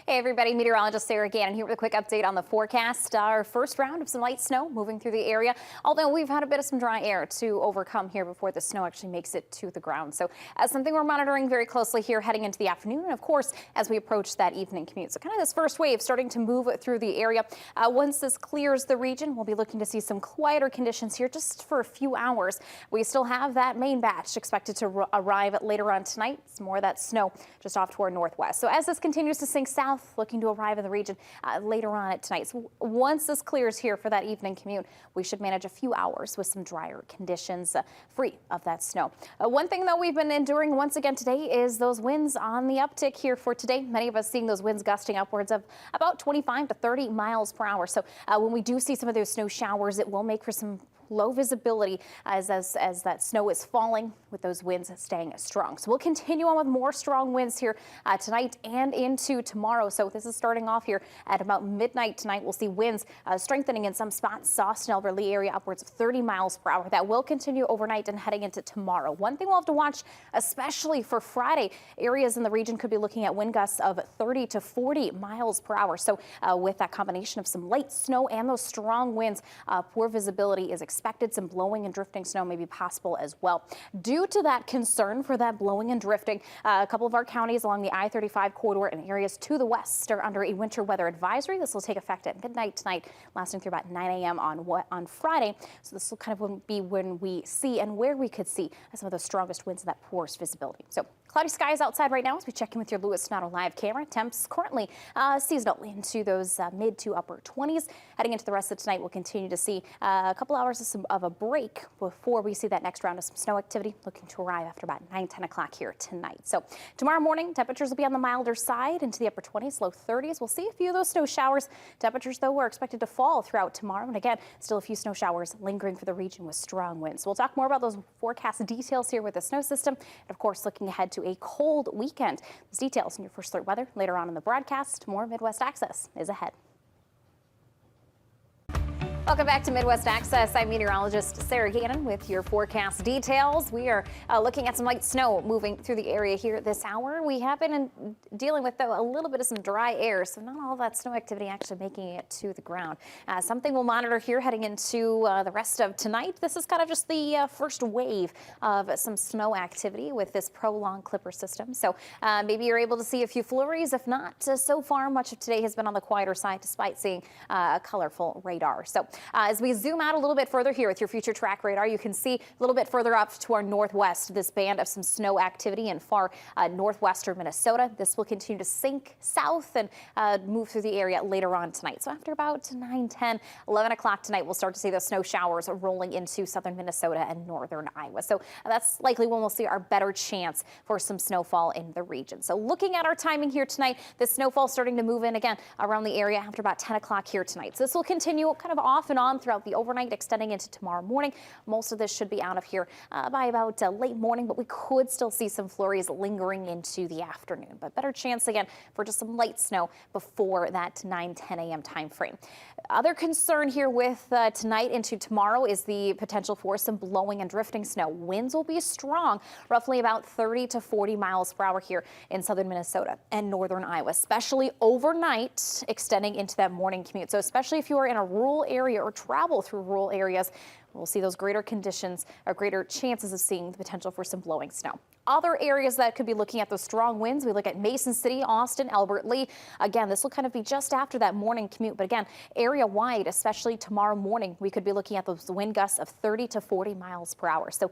Hey everybody, meteorologist Sarah Gannon here with a quick update on the forecast. Our first round of some light snow moving through the area, although we've had a bit of some dry air to overcome here before the snow actually makes it to the ground. So something we're monitoring very closely here heading into the afternoon, and of course as we approach that evening commute. So kind of this first wave starting to move through the area. Once this clears the region, we'll be looking to see some quieter conditions here just for a few hours. We still have that main batch expected to arrive later on tonight. It's more of that snow just off to our northwest. So as this continues to sink south, looking to arrive in the region later on tonight. So once this clears here for that evening commute, we should manage a few hours with some drier conditions free of that snow. One thing though we've been enduring once again today is those winds on the uptick here for today. Many of us seeing those winds gusting upwards of about 25 to 30 miles per hour. So when we do see some of those snow showers, it will make for some low visibility as that snow is falling with those winds staying strong. So we'll continue on with more strong winds here tonight and into tomorrow. So this is starting off here at about midnight tonight. We'll see winds strengthening in some spots, Austin, Elberly area upwards of 30 miles per hour. That will continue overnight and heading into tomorrow. One thing we'll have to watch, especially for Friday, areas in the region could be looking at wind gusts of 30 to 40 miles per hour. So with that combination of some light snow and those strong winds, poor visibility is expected. Some blowing and drifting snow may be possible as well. Due to that concern for that blowing and drifting, a couple of our counties along the I-35 corridor and areas to the west are under a winter weather advisory. This will take effect at midnight tonight, lasting through about 9 a.m. on Friday. So this will kind of be when we see and where we could see some of the strongest winds and that poorest visibility. So cloudy skies outside right now as we check in with your Lewis Sonata live camera. Temps currently seasonal into those mid to upper 20s. Heading into the rest of tonight, we'll continue to see a couple hours of a break before we see that next round of some snow activity looking to arrive after about 9-10 o'clock here tonight. So tomorrow morning, temperatures will be on the milder side into the upper 20s, low 30s. We'll see a few of those snow showers. Temperatures, though, are expected to fall throughout tomorrow. And again, still a few snow showers lingering for the region with strong winds. So we'll talk more about those forecast details here with the snow system. And of course, looking ahead to a cold weekend. Those details in your first alert weather later on in the broadcast. More Midwest Access is ahead. Welcome back to Midwest Access. I'm meteorologist Sarah Gannon with your forecast details. We are looking at some light snow moving through the area here this hour. We have been dealing with, though, a little bit of some dry air, so not all that snow activity actually making it to the ground. Something we'll monitor here heading into the rest of tonight. This is kind of just the first wave of some snow activity with this prolonged clipper system. So maybe you're able to see a few flurries. If not, so far much of today has been on the quieter side despite seeing a colorful radar. So as we zoom out a little bit further here with your future track radar, you can see a little bit further up to our northwest this band of some snow activity in far northwestern Minnesota. This will continue to sink south and move through the area later on tonight. So after about 9, 10, 11 o'clock tonight, we'll start to see those snow showers rolling into southern Minnesota and northern Iowa. So that's likely when we'll see our better chance for some snowfall in the region. So looking at our timing here tonight, the snowfall starting to move in again around the area after about 10 o'clock here tonight. So this will continue kind of off and on throughout the overnight, extending into tomorrow morning. Most of this should be out of here by about late morning, but we could still see some flurries lingering into the afternoon. But better chance again for just some light snow before that 9, 10 a.m. time frame. Other concern here with tonight into tomorrow is the potential for some blowing and drifting snow. Winds will be strong, roughly about 30 to 40 miles per hour here in southern Minnesota and northern Iowa, especially overnight, extending into that morning commute. So especially if you are in a rural area or travel through rural areas, we'll see those greater conditions or greater chances of seeing the potential for some blowing snow. Other areas that could be looking at those strong winds, we look at Mason City, Austin, Albert Lee. Again, this will kind of be just after that morning commute. But again, area wide, especially tomorrow morning, we could be looking at those wind gusts of 30 to 40 miles per hour. So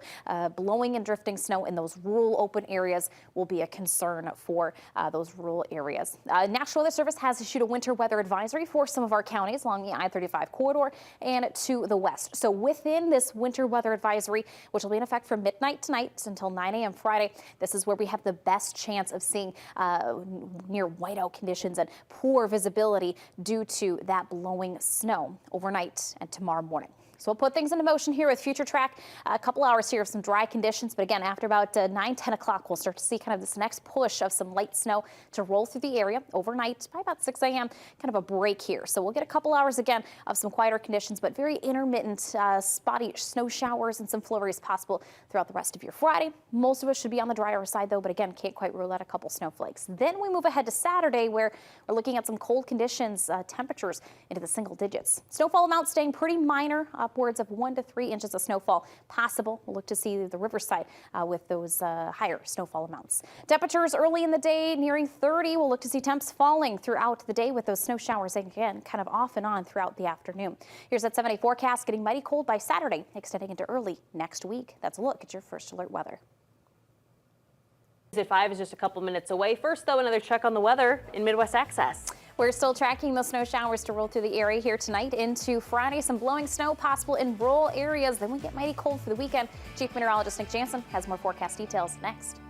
blowing and drifting snow in those rural open areas will be a concern for those rural areas. National Weather Service has issued a winter weather advisory for some of our counties along the I-35 corridor and to the west. So within this winter weather advisory, which will be in effect from midnight tonight until 9 a.m. Friday, this is where we have the best chance of seeing near whiteout conditions and poor visibility due to that blowing snow overnight and tomorrow morning. So we'll put things into motion here with Future Track. A couple hours here of some dry conditions, but again, after about 9-10 o'clock, we'll start to see kind of this next push of some light snow to roll through the area overnight by about 6 a.m. Kind of a break here. So we'll get a couple hours again of some quieter conditions, but very intermittent spotty snow showers and some flurries possible throughout the rest of your Friday. Most of us should be on the drier side though, but again, can't quite rule out a couple snowflakes. Then we move ahead to Saturday, where we're looking at some cold conditions, temperatures into the single digits. Snowfall amounts staying pretty minor, upwards of 1 to 3 inches of snowfall possible. We'll look to see the riverside with those higher snowfall amounts. Temperatures early in the day nearing 30. We'll look to see temps falling throughout the day with those snow showers again kind of off and on throughout the afternoon. Here's that 7-day forecast, getting mighty cold by Saturday, extending into early next week. That's a look at your first alert weather. At 5 is just a couple minutes away. First, though, another check on the weather in Midwest Access. We're still tracking those snow showers to roll through the area here tonight into Friday. Some blowing snow possible in rural areas. Then we get mighty cold for the weekend. Chief Meteorologist Nick Jansen has more forecast details next.